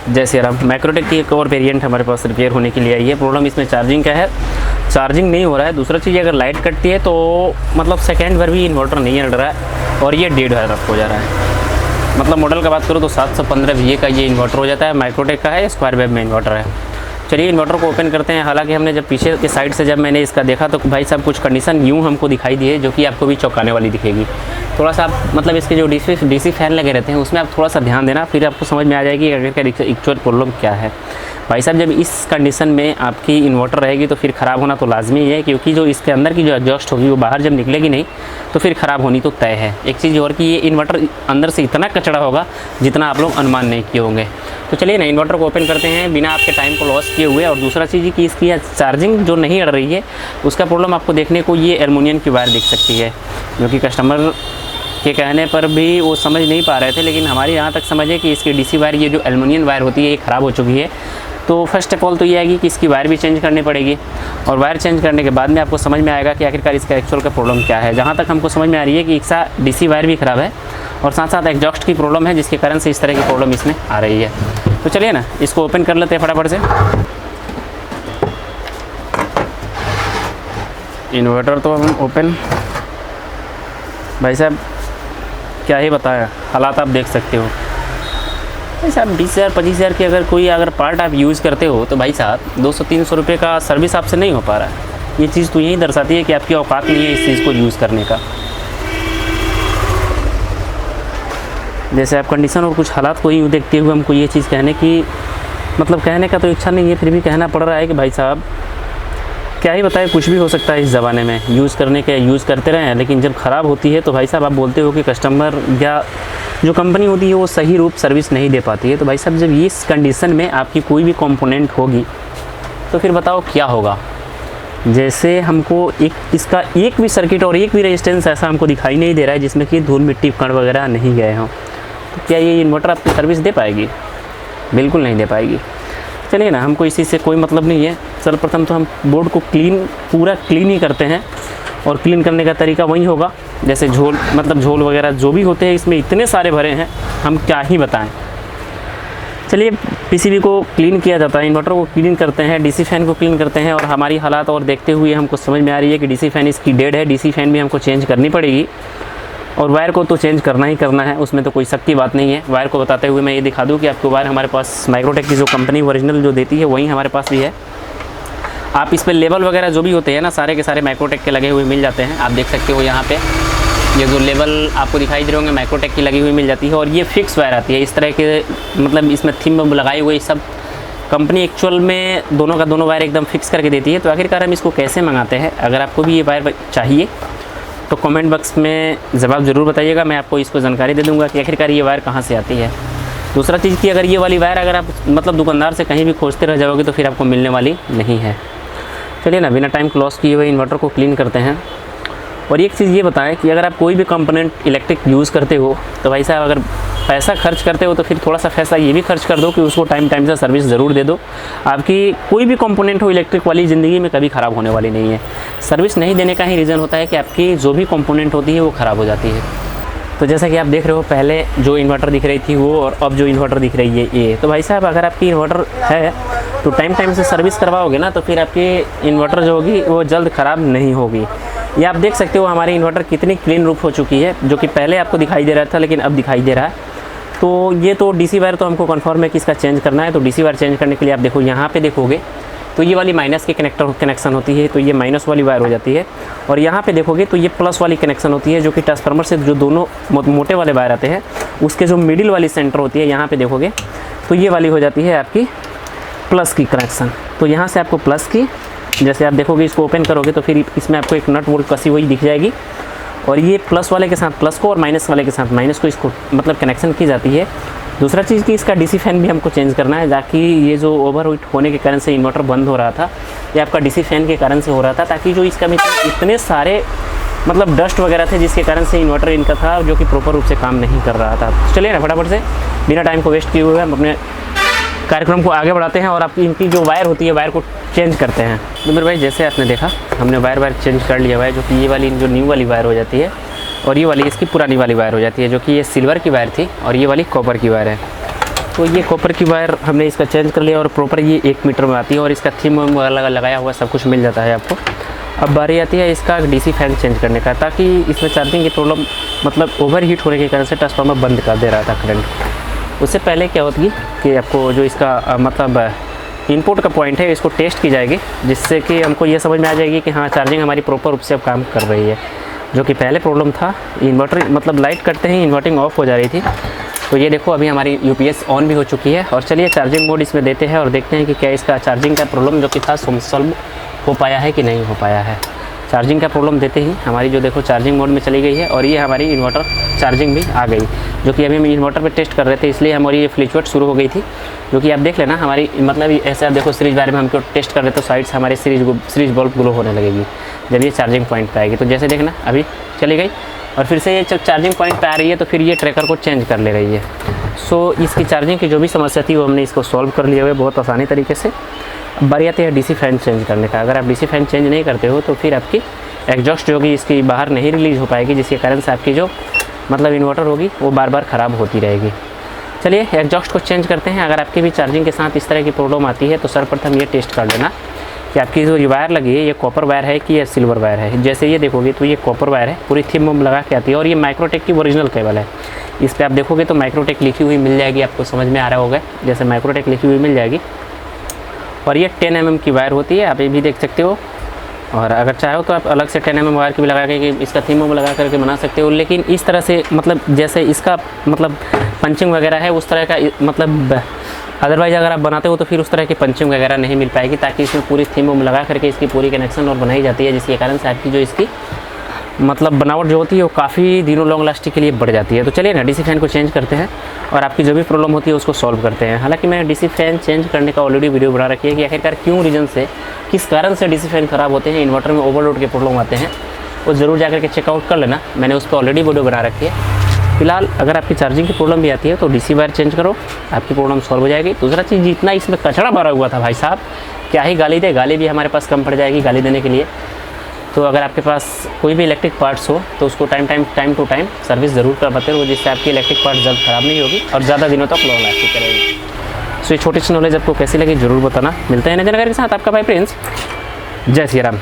जैसे राम मैक्रोटेक की एक और वेरिएंट हमारे पास रिपेयर होने के लिए आई है। प्रॉब्लम इसमें चार्जिंग का है, चार्जिंग नहीं हो रहा है। दूसरा चीज़, अगर लाइट कटती है तो मतलब सेकेंड भर भी इन्वर्टर नहीं हट रहा है और ये 1,500 हो जा रहा है। मतलब मॉडल का बात करूँ तो 715 VA का ये इन्वर्टर हो जाता है। माइक्रोटेक का है, स्क्वायर वेव में इन्वर्टर है। चलिए इन्वर्टर को ओपन करते हैं। हालांकि हमने जब पीछे के साइड से जब मैंने इसका देखा तो भाई साहब कुछ कंडीशन यूँ हमको दिखाई दी है जो कि आपको भी चौंकाने वाली दिखेगी। थोड़ा सा आप मतलब इसके जो डीसी फैन लगे रहते हैं उसमें आप थोड़ा सा ध्यान देना, फिर आपको समझ में आ जाएगी अगर का एक्चुअल प्रॉब्लम क्या है। भाई साहब जब इस कंडीशन में आपकी इन्वर्टर रहेगी तो फिर ख़राब होना तो लाजमी है, क्योंकि जो इसके अंदर की जो एग्जॉस्ट होगी वो बाहर जब निकलेगी नहीं तो फिर ख़राब होनी तो तय है। एक चीज़ और कि ये इन्वर्टर अंदर से इतना कचड़ा होगा जितना आप लोग अनुमान नहीं किए होंगे। तो चलिए ना इन्वर्टर को ओपन करते हैं बिना आपके टाइम को लॉस किए हुए। और दूसरा चीज़ कि इसकी चार्जिंग जो नहीं अड़ रही है उसका प्रॉब्लम आपको देखने को ये एल्युमिनियम की वायर दिख सकती है, जो कि कस्टमर के कहने पर भी वो समझ नहीं पा रहे थे, लेकिन हमारी यहाँ तक समझ है कि इसकी डीसी वायर ये जो एल्युमिनियम वायर होती है ये ख़राब हो चुकी है। तो फर्स्ट ऑफ ऑल तो ये आएगी कि इसकी वायर भी चेंज करनी पड़ेगी, और वायर चेंज करने के बाद में आपको समझ में आएगा कि आखिरकार इसका एक्चुअल का प्रॉब्लम क्या है। जहाँ तक हमको समझ में आ रही है कि इसका डीसी वायर भी ख़राब है और साथ साथ एग्जॉस्ट की प्रॉब्लम है, जिसके कारण से इस तरह की प्रॉब्लम इसमें आ रही है। तो चलिए ना इसको ओपन कर लेते हैं फटाफट से। इन्वर्टर तो हम ओपन, भाई साहब क्या ही बताया, हालात आप देख सकते हो। भाई साहब 20,000 25,000 की अगर पार्ट आप यूज़ करते हो तो भाई साहब 200-300 रुपये का सर्विस आपसे नहीं हो पा रहा है। ये चीज़ तो यही दर्शाती है कि आपकी औकात नहीं है इस चीज़ को यूज़ करने का। जैसे आप कंडीशन और कुछ हालात को ही देखते हुए हमको ये चीज़ कहने की मतलब कहने का तो इच्छा नहीं है, फिर भी कहना पड़ रहा है कि भाई साहब क्या ही बताए, कुछ भी हो सकता है इस ज़माने में। यूज़ करते रहें, लेकिन जब ख़राब होती है तो भाई साहब आप बोलते हो कि कस्टमर या जो कंपनी होती है वो सही रूप सर्विस नहीं दे पाती है। तो भाई साहब जब इस कंडीशन में आपकी कोई भी कंपोनेंट होगी तो फिर बताओ क्या होगा। जैसे हमको इसका एक भी सर्किट और एक भी रेजिस्टेंस ऐसा हमको दिखाई नहीं दे रहा है जिसमें कि धूल मिट्टी कण वगैरह नहीं गए हों। तो क्या ये इन्वर्टर आपकी सर्विस दे पाएगी? बिल्कुल नहीं दे पाएगी। चलिए ना, हमको इसी से कोई मतलब नहीं है। सर्वप्रथम तो हम बोर्ड को पूरा क्लीन ही करते हैं, और क्लीन करने का तरीका वही होगा जैसे झोल वगैरह जो भी होते हैं इसमें इतने सारे भरे हैं, हम क्या ही बताएं। चलिए पीसीबी को क्लीन किया जाता है, इन्वर्टर को क्लीन करते हैं, डीसी फैन को क्लीन करते हैं, और हमारी हालात और देखते हुए हमको समझ में आ रही है कि डीसी फैन इसकी डेड है। डीसी फैन भी हमको चेंज करनी पड़ेगी, और वायर को तो चेंज करना ही करना है, उसमें तो कोई शक की बात नहीं है। वायर को बताते हुए मैं ये दिखा दूँ कि आपको वायर हमारे पास माइक्रोटेक की जो कंपनी ओरिजिनल जो देती है वही हमारे पास भी है। आप इस पर लेबल वगैरह जो भी होते हैं ना, सारे के सारे माइक्रोटेक के लगे हुए मिल जाते हैं। आप देख सकते हो यहाँ पे ये जो लेबल आपको दिखाई दे रहे होंगे माइक्रोटेक की लगी हुई मिल जाती है, और ये फिक्स वायर आती है इस तरह के, मतलब इसमें थीम लगाई हुई सब कंपनी एक्चुअल में दोनों का दोनों वायर एकदम फिक्स करके देती है। तो आखिरकार हम इसको कैसे मंगाते हैं, अगर आपको भी ये वायर चाहिए तो कमेंट बॉक्स में जवाब ज़रूर बताइएगा, मैं आपको इसको जानकारी दे दूँगा कि आखिरकार ये वायर कहाँ से आती है। दूसरा चीज़ कि अगर ये वाली वायर अगर आप मतलब दुकानदार से कहीं भी खोजते रह जाओगे तो फिर आपको मिलने वाली नहीं है। चलिए ना बिना टाइम को लॉस किए हुए इन्वर्टर को क्लीन करते हैं। और एक चीज़ ये बताएं कि अगर आप कोई भी कंपोनेंट इलेक्ट्रिक यूज़ करते हो तो भाई साहब अगर पैसा खर्च करते हो तो फिर थोड़ा सा पैसा ये भी खर्च कर दो कि उसको टाइम से सर्विस ज़रूर दे दो। आपकी कोई भी कंपोनेंट हो इलेक्ट्रिक वाली ज़िंदगी में कभी ख़राब होने वाली नहीं है। सर्विस नहीं देने का ही रीज़न होता है कि आपकी जो भी कंपोनेंट होती है वो ख़राब हो जाती है। तो जैसा कि आप देख रहे हो पहले जो इन्वर्टर दिख रही थी वो, और अब जो इन्वर्टर दिख रही है ये, तो भाई साहब अगर आपकी इन्वर्टर है तो टाइम से सर्विस करवाओगे ना तो फिर आपकी इन्वर्टर जो होगी वो जल्द ख़राब नहीं होगी। ये आप देख सकते हो हमारी इन्वर्टर कितनी क्लीन रूप हो चुकी है, जो कि पहले आपको दिखाई दे रहा था लेकिन अब दिखाई दे रहा है। तो ये तो डीसी वायर तो हमको कन्फर्म है कि इसका चेंज करना है। तो डीसी वायर चेंज करने के लिए आप देखो यहाँ पे देखोगे तो ये वाली माइनस की कनेक्शन होती है, तो ये माइनस वाली वायर हो जाती है। और यहाँ पे देखोगे तो ये प्लस वाली कनेक्शन होती है, जो कि ट्रांसफार्मर से जो दोनों मोटे वाले वायर आते हैं उसके जो मिडिल वाली सेंटर होती है यहाँ पे देखोगे तो ये वाली हो जाती है आपकी प्लस की कनेक्शन। तो यहाँ से आपको प्लस की, जैसे आप देखोगे इसको ओपन करोगे तो फिर इसमें आपको एक नट बोल्ट कसी हुई दिख जाएगी, और ये प्लस वाले के साथ प्लस को और माइनस वाले के साथ माइनस को इसको मतलब कनेक्शन की जाती है। दूसरा चीज़ कि इसका डीसी फैन भी हमको चेंज करना है, ताकि ये जो ओवरहीट होने के कारण से इन्वर्टर बंद हो रहा था ये आपका डीसी फैन के कारण से हो रहा था, ताकि जो इसका में इतने सारे मतलब डस्ट वगैरह थे जिसके कारण से इन्वर्टर इनका था जो कि प्रॉपर रूप से काम नहीं कर रहा था। तो चलिए ना फटाफट से बिना टाइम को वेस्ट किए हुए हम अपने कार्यक्रम को आगे बढ़ाते हैं और आपकी इनकी जो वायर होती है वायर को चेंज करते हैं। तो मेरे भाई जैसे आपने देखा हमने वायर चेंज कर लिया हुआ है, जो कि ये वाली जो न्यू वाली वायर हो जाती है और ये वाली इसकी पुरानी वाली वायर हो जाती है, जो कि ये सिल्वर की वायर थी और ये वाली कॉपर की वायर है। तो ये कॉपर की वायर हमने इसका चेंज कर लिया और प्रॉपर ये 1 मीटर में आती है और इसका थीम लगाया हुआ सब कुछ मिल जाता है आपको। अब बारी आती है इसका डीसी फैन चेंज करने का, ताकि इसमें चार्जिंग की प्रॉब्लम मतलब ओवर हीट होने के कारण से ट्रांसफार्मर बंद कर दे रहा था करंट। उससे पहले क्या होती कि आपको जो इसका मतलब इनपुट का पॉइंट है इसको टेस्ट की जाएगी, जिससे कि हमको ये समझ में आ जाएगी कि हाँ चार्जिंग हमारी प्रॉपर रूप से अब काम कर रही है। जो कि पहले प्रॉब्लम था, इन्वर्टर मतलब लाइट करते ही इन्वर्टिंग ऑफ हो जा रही थी। तो ये देखो अभी हमारी यूपीएस ऑन भी हो चुकी है। और चलिए चार्जिंग मोड इसमें देते हैं और देखते हैं कि क्या इसका चार्जिंग का प्रॉब्लम जो कि था सॉल्व हो पाया है कि नहीं हो पाया है। चार्जिंग का प्रॉब्लम देते ही हमारी जो देखो चार्जिंग मोड में चली गई है और ये हमारी इन्वर्टर चार्जिंग भी आ गई, जो कि अभी हम इन्वर्टर पे टेस्ट कर रहे थे, इसलिए हमारी ये फ्लिचुएट शुरू हो गई थी। जो कि आप देख लेना हमारी मतलब ऐसे आप देखो सीरीज वायर में हमको टेस्ट कर रहे तो साइड से हमारे सीरीज बल्ब ग्लो होने लगेगी जब ये चार्जिंग पॉइंट पे आएगी। तो जैसे देखना अभी चली गई और फिर से ये जब चार्जिंग पॉइंट पे आ रही है तो फिर ये ट्रैकर को चेंज कर ले रही है। सो इसकी चार्जिंग की जो भी समस्या थी वो हमने इसको सॉल्व कर लिया हुआ है बहुत आसानी तरीके से। अब बारी आती है डीसी फैन चेंज करने का। अगर आप डीसी फैन चेंज नहीं करते हो तो फिर आपकी एग्जॉस्ट जो होगी इसकी बाहर नहीं रिलीज़ हो पाएगी, जिसके कारण से आपकी जो मतलब इन्वर्टर होगी वो बार बार ख़राब होती रहेगी। चलिए एग्जॉस्ट को चेंज करते हैं। अगर आपकी भी चार्जिंग के साथ इस तरह की प्रॉब्लम आती है तो सर्वप्रथम ये टेस्ट कर लेना कि आपकी जो वायर लगी है ये कॉपर वायर है कि ये सिल्वर वायर है। जैसे ये देखोगे तो ये कॉपर वायर है, पूरी थीम वम लगा के आती है और ये माइक्रोटेक की ओरिजिनल केबल है। इस पर आप देखोगे तो माइक्रोटेक लिखी हुई मिल जाएगी, आपको समझ में आ रहा होगा जैसे माइक्रोटेक लिखी हुई मिल जाएगी। और ये 10 mm की वायर होती है, आप ये भी देख सकते हो। और अगर चाहो तो आप अलग से 10 mm वायर की भी लगा के इसका थीम वम लगा करके बना सकते हो, लेकिन इस तरह से मतलब जैसे इसका मतलब पंचिंग वगैरह है उस तरह का मतलब अदरवाइज़ अगर आप बनाते हो तो फिर उस तरह की पंचिंग वगैरह नहीं मिल पाएगी, ताकि इसमें पूरी थीम वम लगा करके इसकी पूरी कनेक्शन और बनाई जाती है, जिसके कारण से आपकी जो इसकी मतलब बनावट जो होती है वो काफ़ी दिनों लॉन्ग लास्टिंग के लिए बढ़ जाती है। तो चलिए ना डीसी फैन को चेंज करते हैं और आपकी जो भी प्रॉब्लम होती है उसको सॉल्व करते हैं। हालांकि मैंने डीसी फैन चेंज करने का ऑलरेडी वीडियो बना रखी है कि आखिरकार क्यों रीज़न से किस कारण से डीसी फैन ख़राब होते हैं, इन्वर्टर में ओवरलोड के प्रॉब्लम आते हैं, वो ज़रूर जाकर के चेकआउट कर लेना। मैंने उस पर ऑलरेडी वीडियो बना रखी है। फिलहाल अगर आपकी चार्जिंग की प्रॉब्लम भी आती है तो डीसी वायर चेंज करो, आपकी प्रॉब्लम सॉल्व हो जाएगी। दूसरा चीज़, जितना इसमें कचरा भरा हुआ था भाई साहब, क्या ही गाली दे, गाली भी हमारे पास कम पड़ जाएगी गाली देने के लिए। तो अगर आपके पास कोई भी इलेक्ट्रिक पार्ट्स हो तो उसको टाइम टू टाइम सर्विस ज़रूर करवाते रहो, जिससे आपकी इलेक्ट्रिक पार्ट जल्द ख़राब नहीं होगी और ज़्यादा दिनों तक लॉन्ग लास्टिंग करेगी। सो ये छोटी सी नॉलेज आपको कैसी लगी ज़रूर बताना। मिलते हैं नए जानकारी के साथ, आपका भाई प्रिंस। जय श्री राम।